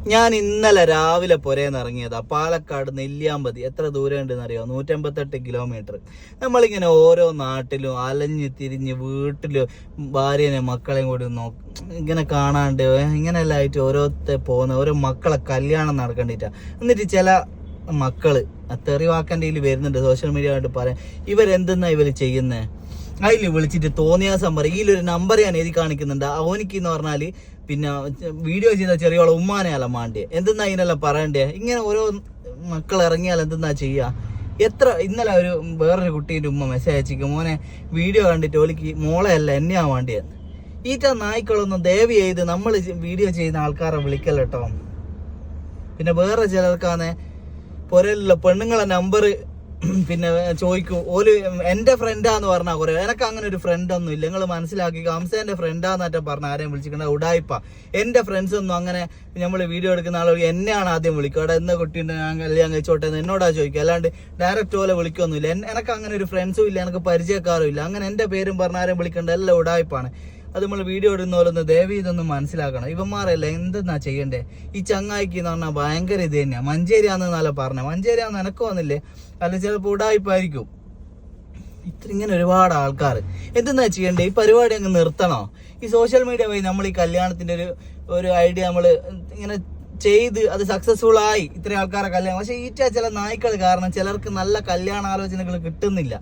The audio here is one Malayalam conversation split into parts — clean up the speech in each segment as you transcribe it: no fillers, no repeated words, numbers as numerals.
ഞാൻ ഇന്നലെ രാവിലെ പുരേന്ന് ഇറങ്ങിയതാ. പാലക്കാട് നെല്ലിയാമ്പതി. എത്ര ദൂരം ഉണ്ടെന്ന് അറിയോ? 158 കിലോമീറ്റർ. നമ്മളിങ്ങനെ ഓരോ നാട്ടിലും അലഞ്ഞ് തിരിഞ്ഞ് വീട്ടിലും ഭാര്യനെ മക്കളെയും കൂടി ഇങ്ങനെ കാണാണ്ട് ഇങ്ങനെയെല്ലാം ആയിട്ട് ഓരോ മക്കളെ കല്യാണം നടക്കണ്ടിട്ടാ. എന്നിട്ട് ചില മക്കള് തെറിവാക്കൻ്റെ ഇതിൽ വരുന്നുണ്ട്, സോഷ്യൽ മീഡിയ ആയിട്ട് പറയാം ഇവരെന്തെന്നാ ഇവര് ചെയ്യുന്നേ. അതിൽ വിളിച്ചിട്ട് തോന്നിയാസം പറയും. ഇതിലൊരു നമ്പർ ഞാൻ എഴുതി കാണിക്കുന്നുണ്ട്. അവനിക്ക് എന്ന് പറഞ്ഞാൽ പിന്നെ വീഡിയോ ചെയ്ത ചെറിയോളെ ഉമ്മാനെ അല്ല മാണ്ടിയെ. എന്തെന്നാ ഇതിനെല്ലാം പറയണ്ടേ? ഇങ്ങനെ ഓരോ മക്കൾ ഇറങ്ങിയാൽ എന്തെന്നാ ചെയ്യുക? ഇന്നലെ വേറൊരു കുട്ടീൻ്റെ ഉമ്മ മെസ്സേജ് അയച്ചിരിക്കും, മോനെ വീഡിയോ കണ്ടിട്ട് ഓലിക്ക് മോളെ അല്ല എന്നെയാ വേണ്ടിയെന്ന്. ഈറ്റ നായ്ക്കളൊന്നും ദയവ് ചെയ്ത് നമ്മൾ വീഡിയോ ചെയ്യുന്ന ആൾക്കാരെ വിളിക്കല്ലോ കേട്ടോ. പിന്നെ വേറെ ചിലർക്കാന്നെ പുരയിലുള്ള പെണ്ണുങ്ങളെ നമ്പർ പിന്നെ ചോദിക്കും. ഓല് എൻ്റെ ഫ്രണ്ടാന്ന് പറഞ്ഞാൽ കുറേ. എനിക്ക് അങ്ങനെ ഒരു ഫ്രണ്ട് ഒന്നും ഇല്ല. നിങ്ങൾ മനസ്സിലാക്കി. ഹംസേൻ്റെ ഫ്രണ്ടാന്നൊക്കെ പറഞ്ഞ ആരെയും വിളിച്ചിട്ടുണ്ട് ഉടായിപ്പ. എൻ്റെ ഫ്രണ്ട്സ് ഒന്നും അങ്ങനെ നമ്മൾ വീഡിയോ എടുക്കുന്ന ആളുകൾ എന്നെയാണ് ആദ്യം വിളിക്കുക. അവിടെ എന്ന കുട്ടീൻ്റെ ഞാൻ കല്യാണം കഴിച്ചോട്ടെ എന്ന് എന്നോടാ ചോദിക്കുക. അല്ലാണ്ട് ഡയറക്റ്റ് പോലെ വിളിക്കൊന്നുമില്ല. എനിക്ക് അങ്ങനെ ഒരു ഫ്രണ്ട്സും ഇല്ല, എനിക്ക് പരിചയക്കാരും ഇല്ല. അങ്ങനെ എൻ്റെ പേരും പറഞ്ഞ ആരെയും വിളിക്കേണ്ട എല്ലാം ഉടായിപ്പാണ്. അത് നമ്മൾ വീഡിയോ ഇടുന്ന പോലെ ഒന്ന് ദയവ് ഇതൊന്നും മനസ്സിലാക്കണം. ഇവന്മാരല്ല എന്തെന്നാ ചെയ്യണ്ടേ? ഈ ചങ്ങായിക്ക് എന്ന് പറഞ്ഞാൽ ഭയങ്കര ഇത് തന്നെയാണ്. മഞ്ചേരിയാണെന്നല്ല പറഞ്ഞത്. മഞ്ചേരിയാന്ന് എനക്ക് വന്നില്ലേ, അല്ല ചിലപ്പോൾ ഉടായിപ്പായിരിക്കും. ഇങ്ങനെ ഒരുപാട് ആൾക്കാർ എന്തെന്നാ ചെയ്യണ്ടേ? ഈ പരിപാടി അങ്ങ് നിർത്തണോ? ഈ സോഷ്യൽ മീഡിയ വഴി നമ്മൾ ഈ കല്യാണത്തിന്റെ ഒരു ഐഡിയ നമ്മൾ ഇങ്ങനെ ചെയ്ത് അത് സക്സസ്ഫുൾ ആയി ഇത്രയും ആൾക്കാരെ കല്യാണം. പക്ഷെ ചില നായ്ക്കൾ കാരണം ചിലർക്ക് നല്ല കല്യാണ ആലോചനകൾ കിട്ടുന്നില്ല,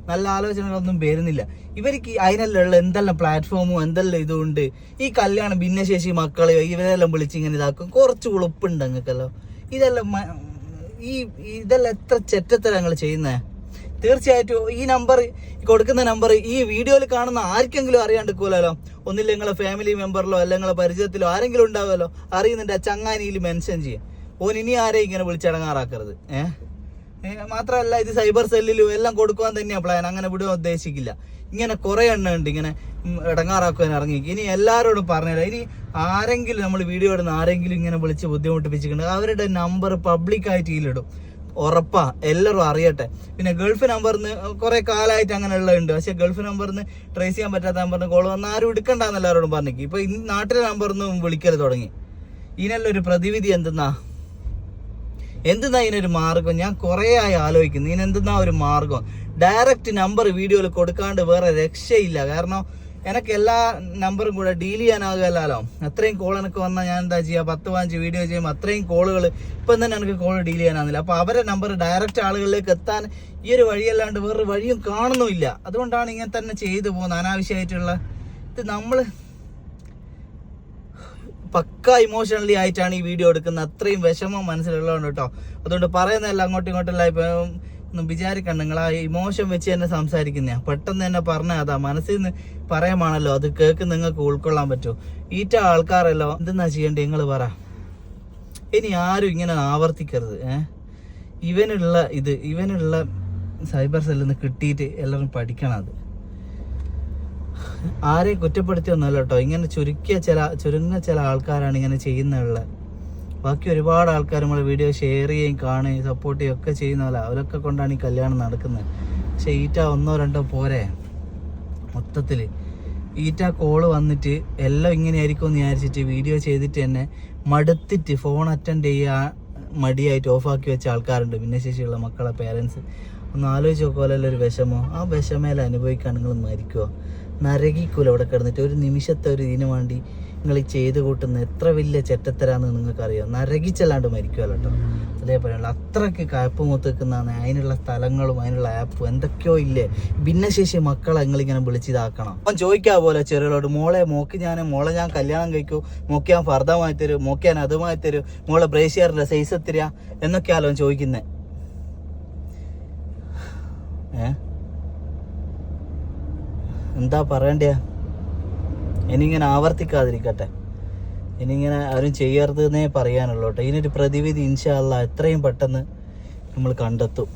നല്ല ആലോചനകളൊന്നും വരുന്നില്ല. ഇവർക്ക് അതിനെല്ലാം എന്തെല്ലാം പ്ലാറ്റ്ഫോമും എന്തെല്ലാം ഇതുകൊണ്ട് ഈ കല്യാണം ഭിന്നശേഷി മക്കളെയോ ഇവരെല്ലാം വിളിച്ച് ഇങ്ങനെ ഇതാക്കും. കുറച്ച് ഉളുപ്പുണ്ട് നിങ്ങൾക്കല്ലോ. ഇതെല്ലാം എത്ര ചെറ്റത്തരങ്ങൾ ചെയ്യുന്നേ. തീർച്ചയായിട്ടും ഈ നമ്പർ കൊടുക്കുന്ന നമ്പർ ഈ വീഡിയോയിൽ കാണുന്ന ആർക്കെങ്കിലും അറിയാണ്ടിരിക്കൂലോ. ഒന്നില്ല നിങ്ങളെ ഫാമിലി മെമ്പറിലോ അല്ല നിങ്ങളെ പരിചയത്തിലോ ആരെങ്കിലും ഉണ്ടാവുമല്ലോ, അറിയുന്നുണ്ട്. ആ ചങ്ങാനിയിൽ മെൻഷൻ ചെയ്യും. ഓൻ ഇനി ആരെയും ഇങ്ങനെ വിളിച്ചടങ്ങാറാക്കരുത്. മാത്രമല്ല ഇത് സൈബർ സെല്ലിലും എല്ലാം കൊടുക്കുവാൻ തന്നെയാണ് പ്ലാൻ. അങ്ങനെ വിടുവാൻ ഉദ്ദേശിക്കില്ല. ഇങ്ങനെ കുറെ എണ്ണം ഉണ്ട് ഇങ്ങനെ ഇടങ്ങാറാക്കുവാൻ ഇറങ്ങി. ഇനി എല്ലാവരോടും പറഞ്ഞുതരാം. ഇനി ആരെങ്കിലും നമ്മൾ വീഡിയോ ഇടുന്ന ആരെങ്കിലും ഇങ്ങനെ വിളിച്ച് ബുദ്ധിമുട്ടിപ്പിച്ചിട്ടുണ്ട്, അവരുടെ നമ്പർ പബ്ലിക്കായിട്ട് ഇതിലിടും. ഉറപ്പാ, എല്ലാവരും അറിയട്ടെ. പിന്നെ ഗൾഫ് നമ്പറിന് കുറെ കാലമായിട്ട് അങ്ങനെ ഉള്ളതുണ്ട്. പക്ഷെ ഗൾഫ് നമ്പറിന് ട്രേസ് ചെയ്യാൻ പറ്റാത്ത നമ്പറിന് കോൾ വന്ന് ആരും എടുക്കണ്ടെന്ന് എല്ലാവരോടും പറഞ്ഞേക്ക്. ഇപ്പൊ നാട്ടിലെ നമ്പറിന്ന് വിളിക്കൽ തുടങ്ങി. ഇതിനെല്ലാം ഒരു പ്രതിവിധി എന്തെന്നാ ഇതിനൊരു മാർഗം? ഞാൻ കുറേ ആയി ആലോചിക്കുന്നു. ഇതിനെന്തെന്നാ ഒരു മാർഗം? ഡയറക്റ്റ് നമ്പർ വീഡിയോയിൽ കൊടുക്കാണ്ട് വേറെ രക്ഷയില്ല. കാരണം എനിക്ക് എല്ലാ നമ്പറും കൂടെ ഡീൽ ചെയ്യാനാകുമല്ലോ. അത്രയും കോൾ എനിക്ക് വന്നാൽ ഞാൻ എന്താ ചെയ്യുക? 10-15 വീഡിയോ ചെയ്യുമ്പോൾ അത്രയും കോളുകൾ ഇപ്പം തന്നെ എനിക്ക് കോൾ ഡീൽ ചെയ്യാനാകുന്നില്ല. അപ്പോൾ അവരെ നമ്പർ ഡയറക്റ്റ് ആളുകളിലേക്ക് എത്താൻ ഈ ഒരു വഴിയല്ലാണ്ട് വേറൊരു വഴിയും കാണുന്നുമില്ല. അതുകൊണ്ടാണ് ഇങ്ങനെ തന്നെ ചെയ്തു പോകുന്നത് അനാവശ്യമായിട്ടുള്ള ഇത്. നമ്മൾ പക്ക ഇമോഷണലി ആയിട്ടാണ് ഈ വീഡിയോ എടുക്കുന്നത്. അത്രയും വിഷമം മനസ്സിലുള്ളതുകൊണ്ട് കേട്ടോ. അതുകൊണ്ട് പറയുന്നതല്ല അങ്ങോട്ടും ഇങ്ങോട്ടല്ല ഒന്നും വിചാരിക്കണ്ട. നിങ്ങൾ ആ ഇമോഷൻ വെച്ച് തന്നെ സംസാരിക്കുന്ന പെട്ടെന്ന് തന്നെ പറഞ്ഞാൽ അതാ മനസ്സിൽ നിന്ന് പറയുവാണല്ലോ. അത് കേൾക്ക് നിങ്ങൾക്ക് ഉൾക്കൊള്ളാൻ പറ്റുമോ? ഈറ്റ ആൾക്കാരല്ലോ എന്തെന്നാ ചെയ്യേണ്ടത് നിങ്ങൾ പറ. ഇനി ആരും ഇങ്ങനെ ആവർത്തിക്കരുത്. ഇവനുള്ള സൈബർ സെല്ലിൽ നിന്ന് കിട്ടിയിട്ട് എല്ലാവരും പഠിക്കണം. അത് ആരെയും കുറ്റപ്പെടുത്തിയൊന്നുമല്ല കേട്ടോ. ഇങ്ങനെ ചുരുങ്ങിയ ചില ആൾക്കാരാണ് ഇങ്ങനെ ചെയ്യുന്നുള്ള. ബാക്കി ഒരുപാട് ആൾക്കാർ നമ്മൾ വീഡിയോ ഷെയർ ചെയ്യുകയും കാണുകയും സപ്പോർട്ട് ചെയ്യുകയും ഒക്കെ ചെയ്യുന്നതല്ല. അവരൊക്കെ കൊണ്ടാണ് ഈ കല്യാണം നടക്കുന്നത്. പക്ഷെ ഈറ്റ 1-2 പോരെ. മൊത്തത്തിൽ ഈറ്റ കോള് വന്നിട്ട് എല്ലാം ഇങ്ങനെയായിരിക്കും എന്ന് വിചാരിച്ചിട്ട് വീഡിയോ ചെയ്തിട്ട് തന്നെ മടുത്തിട്ട് ഫോൺ അറ്റൻഡ് ചെയ്യാൻ മടിയായിട്ട് ഓഫാക്കി വെച്ച ആൾക്കാരുണ്ട്. ഭിന്നശേഷിയുള്ള മക്കളെ പേരൻസ്. ഒന്ന് ആലോചിച്ച് നോക്കുമല്ലോ ഒരു വിഷമോ. ആ വിഷമേല അനുഭവിക്കാൻ നിങ്ങൾ മരിക്കുമോ? നരകിക്കൂല ഇവിടെ കിടന്നിട്ട്. ഒരു നിമിഷത്തെ ഒരു ഇതിനു വേണ്ടി നിങ്ങൾ ഈ ചെയ്ത് കൂട്ടുന്ന എത്ര വലിയ ചെറ്റത്തരാന്ന് നിങ്ങൾക്കറിയാം. നരകിച്ചല്ലാണ്ട് മരിക്കുമല്ലോ കേട്ടോ. അതേപോലെയുള്ള അത്രയ്ക്ക് കയപ്പ് മുത്തിക്കുന്നതാണ്. അതിനുള്ള സ്ഥലങ്ങളും അതിനുള്ള ആപ്പും എന്തൊക്കെയോ ഇല്ലേ. ഭിന്നശേഷി മക്കളെ നിങ്ങളിങ്ങനെ വിളിച്ചിതാക്കണം. അപ്പം ചോദിക്കാ പോലെ ചെറുകളോട്, മോളെ ഞാൻ കല്യാണം കഴിക്കൂ, മോക്ക് ഞാൻ ഫർദമായി തരൂ, മോക്ക് ഞാൻ അതുമായി തരൂ, മോളെ ബ്രേസിയറിന്റെ സൈസ് എത്തിരിക എന്നൊക്കെയാലോ ചോദിക്കുന്നേ. എന്താ പറയണ്ടേ? ഇനിയിങ്ങനെ ആവർത്തിക്കാതിരിക്കട്ടെ. ഇനിയിങ്ങനെ ആരും ചെയ്യരുതെന്നേ പറയാനുള്ളൂ കേട്ടോ. ഇതിനൊരു പ്രതിവിധി ഇൻഷാ അല്ലാഹ് എത്രയും പെട്ടെന്ന് നമ്മൾ കണ്ടെത്തും.